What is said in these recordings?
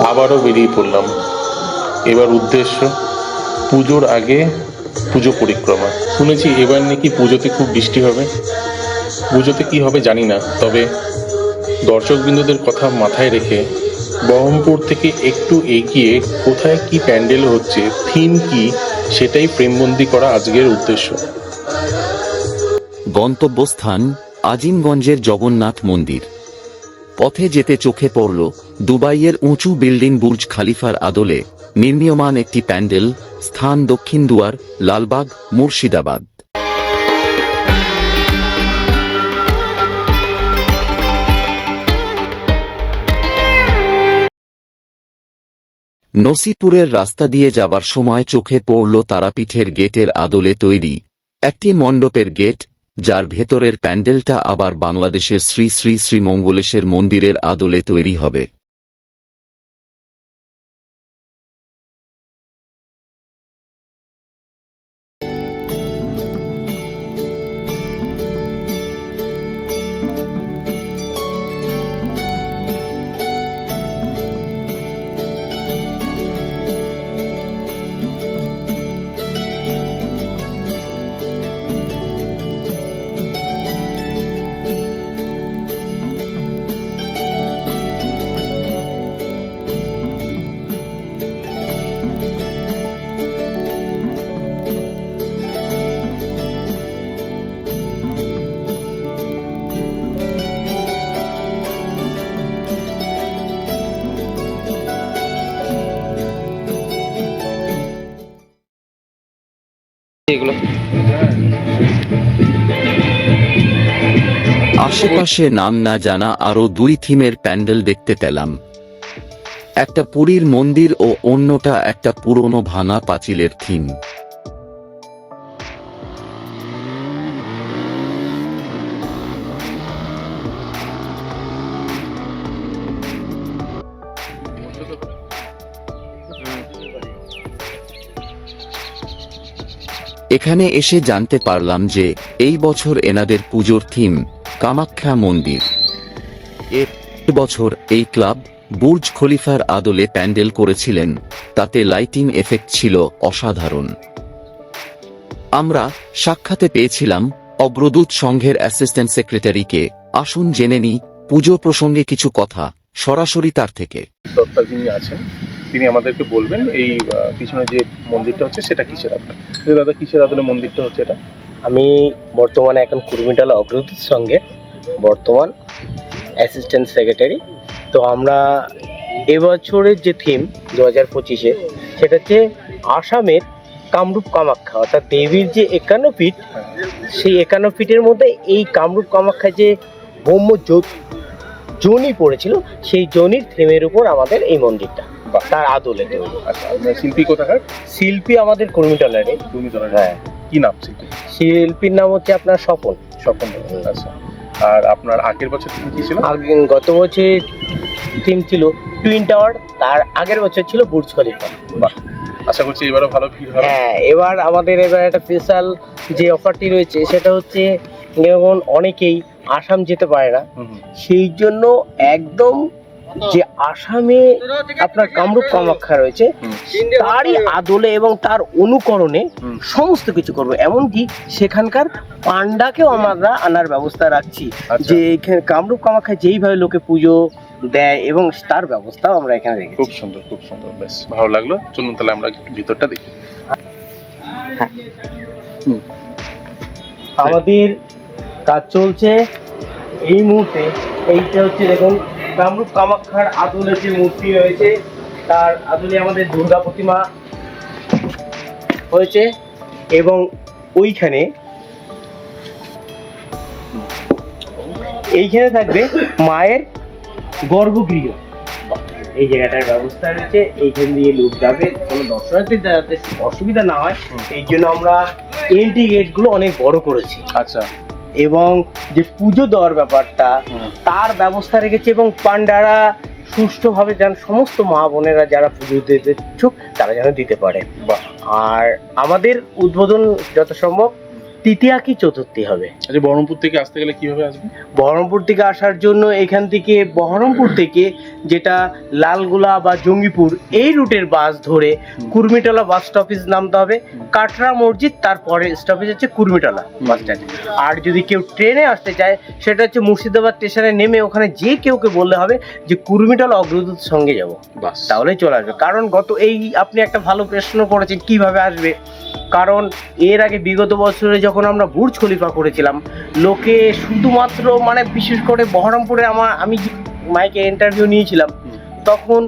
আবারও বেরিয়ে পড়লাম। এবার উদ্দেশ্য পুজোর আগে পুজো পরিক্রমা। শুনেছি এবার নাকি পুজোতে খুব বৃষ্টি হবে। পুজোতে কি হবে জানি না, তবে দর্শকবৃন্দদের কথা মাথায় রেখে বহরমপুর থেকে একটু এগিয়ে কোথায় কি প্যান্ডেল হচ্ছে, থিম কি, সেটাই ফ্রেমবন্দি করা আজকের উদ্দেশ্য। গন্তব্যস্থান আজিমগঞ্জের জগন্নাথ মন্দির। পথে যেতে চোখে পড়ল দুবাইয়ের উঁচু বিল্ডিং বুর্জ খালিফার আদলে নির্মীয়মান একটি প্যান্ডেল, স্থান দক্ষিণ দুয়ার, লালবাগ, মুর্শিদাবাদ। নসিপুরের রাস্তা দিয়ে যাবার সময় চোখে পড়ল তারাপীঠের গেটের আদলে তৈরি একটি মণ্ডপের গেট, যার ভেতরের প্যান্ডেলটা আবার বাংলাদেশের শ্রী শ্রী শ্রী মঙ্গলেশের মন্দিরের আদলে তৈরি হবে। আশেপাশে নাম না জানা আরো দুই থিমের প্যান্ডেল দেখতে পেলাম। একটা পুরীর মন্দির ও অন্যটা একটা পুরনো ভাঙা পাঁচিলের থিম। এখানে এসে জানতে পারলাম যে এই বছর এনাদের পুজোর থিম কামাখ্যা মন্দির। এ বছর এই ক্লাব বুর্জ খলিফার আদলে প্যান্ডেল করেছিলেন, তাতে লাইটিং এফেক্ট ছিল অসাধারণ। আমরা সাক্ষাতে পেয়েছিলাম অগ্রদূত সংঘের অ্যাসিস্ট্যান্ট সেক্রেটারিকে। আসুন জেনে নিই পুজো প্রসঙ্গে কিছু কথা সরাসরি তার থেকে। যিনি আছেন তিনি আমাদেরকে বলবেন এই পিছনে যে মন্দিরটা হচ্ছে সেটা কিসের আদলে। দাদা, কিসের আদলে মন্দিরটা হচ্ছে এটা? আমি বর্তমানে এখন কুর্মিটালা অগ্রদূত সঙ্গে বর্তমান অ্যাসিস্ট্যান্ট সেক্রেটারি। তো আমরা এবছরের যে থিম 2025-এ সেটা হচ্ছে আসামের কামরূপ কামাখ্যা, অর্থাৎ দেবীর যে 51 ফিট, সেই 51 ফিটের মধ্যে এই কামরূপ কামাখ্যা যে ব্রহ্ম যোনি পড়েছিল, সেই যোনির থিমের উপর আমাদের এই মন্দিরটা, তার আদলে তৈরি। আচ্ছা, শিল্পী কোথাকার? শিল্পী আমাদের কুর্মিটালারে। হ্যাঁ, কি নাম শিল্পী? শিল্পীর নাম হচ্ছে আপনার স্বপন। আচ্ছা, আর আপনার আগের বছর থিম কি ছিল? গত বছর থিম ছিল টুইন টাওয়ার, তার আগের বছর ছিল বুর্জ খলিফা। বাহ, আশা করছি এবারও ভালো ভিড় হবে। হ্যাঁ, এবার একটা স্পেশাল যে অফারটি রয়েছে সেটা হচ্ছে যেমন অনেকেই আসাম যেতে পারে না, সেই জন্য একদম যে আসামে আপনার কামরূপ কামাখ্যা রয়েছে তারই আদলে এবং তার অনুকরণে সমস্ত কিছু করবো। এমনকি সেখানকার পান্ডাকেও আমরা আনার ব্যবস্থা রাখছি, যে এখানে কামরূপ কামাখ্যায় যেইভাবে লোকে পুজো দেয় এবং তার ব্যবস্থাও আমরা এখানে রেখেছি। খুব সুন্দর, খুব সুন্দর, বেশ ভালো লাগলো। চলুন তাহলে আমরা ভিতরটা দেখি। আমাদের কাজ চলছে এই মুহূর্তে। এইটা হচ্ছে দেখুন কামরূপ কামাখ্যার আদলে যে মূর্তি রয়েছে তার আদলে আমাদের দুর্গা প্রতিমা হয়েছে, এবং এইখানে থাকবে মায়ের গর্ভগৃহ। এই জায়গাটার ব্যবস্থা রয়েছে, এইখান দিয়ে লোক যাবে, কোনো দর্শনার্থীর যাতে অসুবিধা না হয় এই জন্য আমরা এন্ট্রি গেট গুলো অনেক বড় করেছি। আচ্ছা, এবং যে পুজো দেওয়ার ব্যাপারটা তার ব্যবস্থা রেখেছি, এবং পান্ডারা সুষ্ঠুভাবে যেন সমস্ত মা বোনেরা যারা পুজো দিতে ইচ্ছুক তারা যেন দিতে পারে। আর আমাদের উদ্বোধন যত সম্ভব তৃতীয়া কি চতুর্থী হবে। আচ্ছা, বহরমপুর থেকে আসতে গেলে কিভাবে আসবে? বহরমপুর থেকে আসার জন্য এখান থেকে বহরমপুর থেকে যেটা লালগোলা বা জঙ্গিপুর এই রুটের বাস ধরে কুর্মিটলা বাস স্টপেজ নামতে হবে। কাটরা মসজিদ তারপরে স্টপেজ হচ্ছে কুর্মিটলা বাস স্ট্যান্ড। আর যদি কেউ ট্রেনে আসতে চায় সেটা হচ্ছে মুর্শিদাবাদ স্টেশনে নেমে ওখানে যে কেউকে বললে হবে যে কুর্মিটলা অগ্রদূত সঙ্গে যাব, বাস। তাহলেই চলে আসবে। কারণ আপনি একটা ভালো প্রশ্ন করেছেন কিভাবে আসবে। কারণ এর আগে বিগত বছরে যখন আমরা বুর্জ খলিফা করেছিলাম, লোকে শুধুমাত্র মানে বিশেষ করে বহরমপুরে আমি মাইকে ইন্টারভিউ নিয়েছিলাম, তখন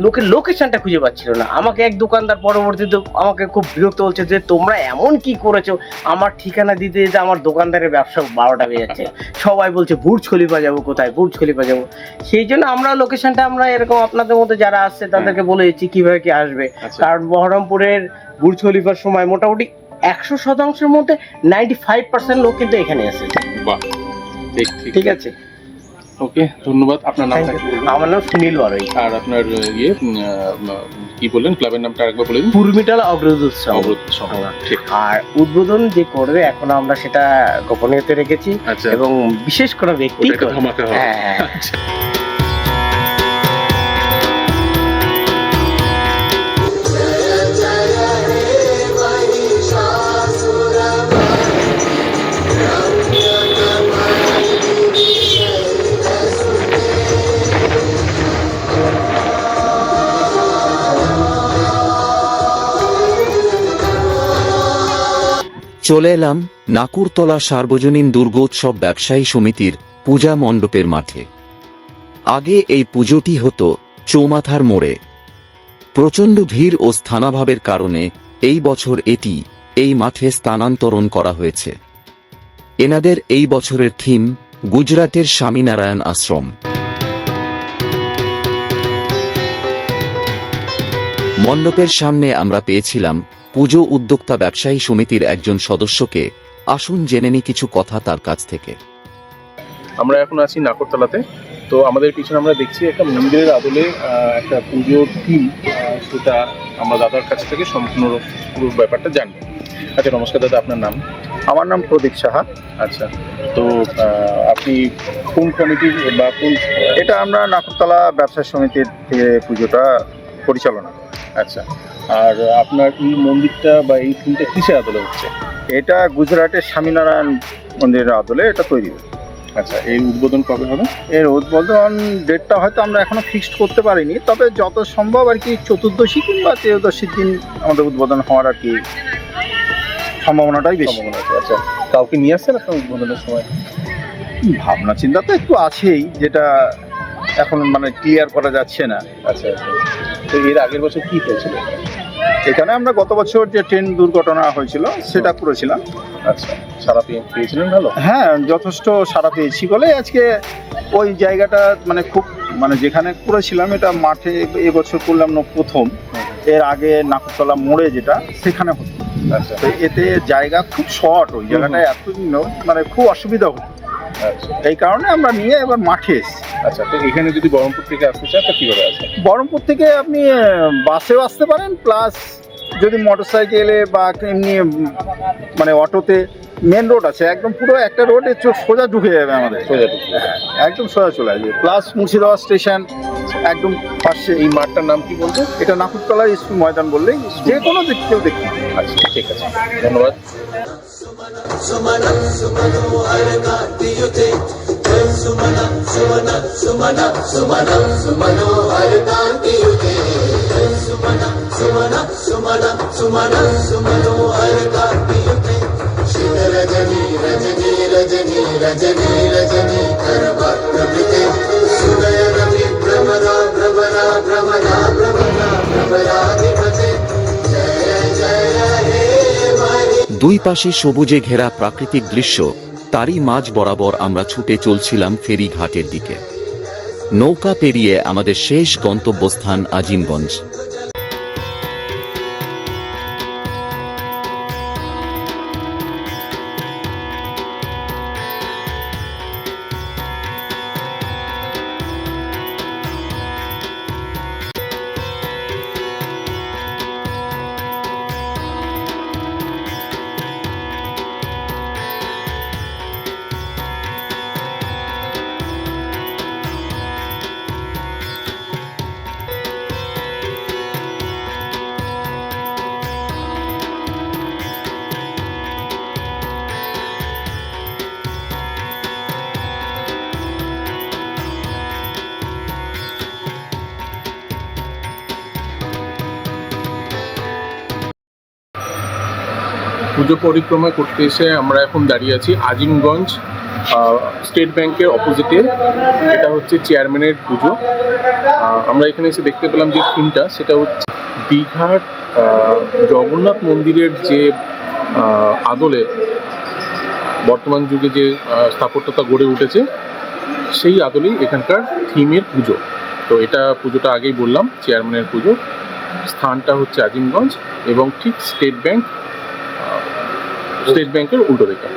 লোকের লোকেশনটা খুঁজে পাচ্ছিল না। আমাকে এক দোকানদার পরবর্তীতে আমাকে খুব বিরক্ত বলছে যে তোমরা এমন কি করেছো, আমার ঠিকানা দিতে দিতে আমার দোকানদারের ব্যবসা 12টা বেজে যাচ্ছে। সবাই বলছে বুর্জ খলিফা যাবো, কোথায় বুর্জ খলিফা যাবো। সেই জন্য আমরা লোকেশনটা আমরা এরকম আপনাদের মতো যারা আসছে তাদেরকে বলে দিচ্ছি কিভাবে কি আসবে। আচ্ছা। কারণ বহরমপুরের বুর্জ খলিফার সময় মোটামুটি 100%-এর মধ্যে 95% লোক কিন্তু এখানে এসেছে। বাহ, ঠিক ঠিক ঠিক আছে, ওকে, ধন্যবাদ। আপনার নামটা কি? আমার নাম সুনীল বারই। আর আপনার কি বললেন, ক্লাবের নামটা আরেকবার বলে দিন। কুর্মিটলা অগ্রদূত সংঘ। অবরোধ সংঘ। ঠিক। আর উদ্বোধন যে করবে এখন আমরা সেটা গোপনীয়তে রেখেছি আচ্ছা। এবং বিশেষ কোনো ব্যক্তি ওটা একটা ধামাকা হবে। হ্যাঁ। আচ্ছা। চলে এলাম নাকুরতলা সার্বজনীন দুর্গোৎসব ব্যবসায়ী সমিতির পূজা মণ্ডপের মাঠে। আগে এই পুজোটি হতো চৌমাথার মোড়ে। প্রচণ্ড ভিড় ও স্থানাভাবের কারণে এই বছর এটি এই মাঠে স্থানান্তরণ করা হয়েছে। এনাদের এই বছরের থিম গুজরাটের স্বামীনারায়ণ আশ্রম। মণ্ডপের সামনে আমরা পেয়েছিলাম পুজো উদ্যোক্তা ব্যবসায়ী সমিতির একজন সদস্যকে। আসুন জেনে নি কিছু কথা তার কাছ থেকে। আমরা এখন আছি নাকরতলাতে। তো আমাদের পিছনে আমরা দেখছি একটা মন্দিরের আদলে একটা পুজোর থিম, সেটা আমরা দাদার কাছ থেকে সম্পূর্ণ পুরো ব্যাপারটা জানবো। আচ্ছা, নমস্কার দাদা, আপনার নাম? আমার নাম প্রদীপ সাহা। আচ্ছা, তো আপনি কোন কমিটির বা কোন? এটা আমরা নাকুরতলা ব্যবসা সমিতির থেকে পুজোটা পরিচালনা করি। আচ্ছা, আর আপনার এই মন্দিরটা বা এই থিমটা কিসের আদলে হচ্ছে? এটা গুজরাটের স্বামীনারায়ণ মন্দিরের আদলে এটা তৈরি হয়। আচ্ছা, এই উদ্বোধন কবে হবে? এর উদ্বোধন ডেটটা হয়তো আমরা এখনো ফিক্সড করতে পারিনি, তবে যত সম্ভব আর কি চতুর্দশী কিংবা ত্রয়োদশীর দিন আমাদের উদ্বোধন হওয়ার আর কি সম্ভাবনাটাই বেশি। সম্ভাবনা আছে। আচ্ছা, কাউকে নিয়ে আসছেন আপনার উদ্বোধনের সময়? ভাবনা চিন্তা তো একটু আছেই, যেটা এখন মানে ক্লিয়ার করা যাচ্ছে না। আচ্ছা, তো এর আগের বছর কি হয়েছিল? এখানে আমরা গত বছর যে ট্রেন দুর্ঘটনা হয়েছিল সেটা করেছিলাম। আচ্ছা, সারা পেয়েছিলেন ভালো? হ্যাঁ, যথেষ্ট সাড়া পেয়েছি বলে আজকে ওই জায়গাটা মানে খুব মানে যেখানে করেছিলাম এটা মাঠে এবছর করলাম না প্রথম। এর আগে নাকুরতলা মোড়ে যেটা সেখানে হতো। আচ্ছা, তো এতে জায়গা খুব শর্ট, ওই জায়গাটায় এত মানে খুব অসুবিধা হতো। আচ্ছা, এই কারণে আমরা নিয়ে এবার মাঠে এসেছি। আচ্ছা, তো এখানে যদি বহরমপুর থেকে আসতে চান তো কীভাবে আসেন? বহরমপুর থেকে আপনি বাসেও আসতে পারেন, প্লাস যদি মোটর সাইকেলে বা এমনি মানে অটোতে মেন রোড আছে, একদম পুরো একটা রোডে সোজা ঢুকে যাবে আমাদের। সোজা ঢুকতে হবে। একদম সোজা চলে আসবে। প্লাস মুর্শিদাবাদ স্টেশন একদম পাশে। এই মাঠটার নাম কি বলতো? এটা নাকুরতলা স্কুল ময়দান বললেই যে কোনো দিক কেউ দেখতে পাবে। আচ্ছা, ঠিক আছে, ধন্যবাদ। रजनी रजनी रजनी रजनी रजनी करवा प्रभृते सुदय रवि भ्रमरा भ्रमरा भ्रमरा भ्रमरा भ्रमराधिपते जय जय हे हरि। দুই পাশে সবুজে ঘেরা প্রাকৃতিক দৃশ্য, তারই মাঝ বরাবর আমরা ছুটে চলছিলাম ফেরিঘাটের দিকে। নৌকা পেরিয়ে আমাদের শেষ গন্তব্যস্থান আজিমগঞ্জ। পুজো পরিক্রমা করতে এসে আমরা এখন দাঁড়িয়ে আছি আজিমগঞ্জ স্টেট ব্যাংকের অপোজিটে। এটা হচ্ছে চেয়ারম্যানের পুজো। আমরা এখানে এসে দেখতে পেলাম যে থিমটা সেটা হচ্ছে দীঘার জগন্নাথ মন্দিরের যে আদলে বর্তমান যুগে যে স্থাপত্যতা গড়ে উঠেছে সেই আদলেই এখানকার থিমের পুজো। তো এটা পুজোটা আগেই বললাম চেয়ারম্যানের পুজো। স্থানটা হচ্ছে আজিমগঞ্জ এবং ঠিক স্টেট ব্যাংকের উল্টো দিকে।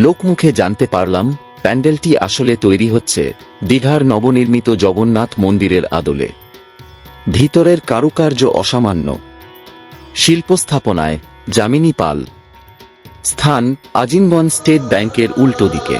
লোকমুখে জানতে পারলাম প্যান্ডেলটি আসলে তৈরি হচ্ছে দীঘার নবনির্মিত জগন্নাথ মন্দিরের আদলে। ভিতরের কারুকার্য অসামান্য, শিল্পস্থাপনায় যামিনী পাল। স্থান আজিমগঞ্জ স্টেট ব্যাংকের উল্টো দিকে।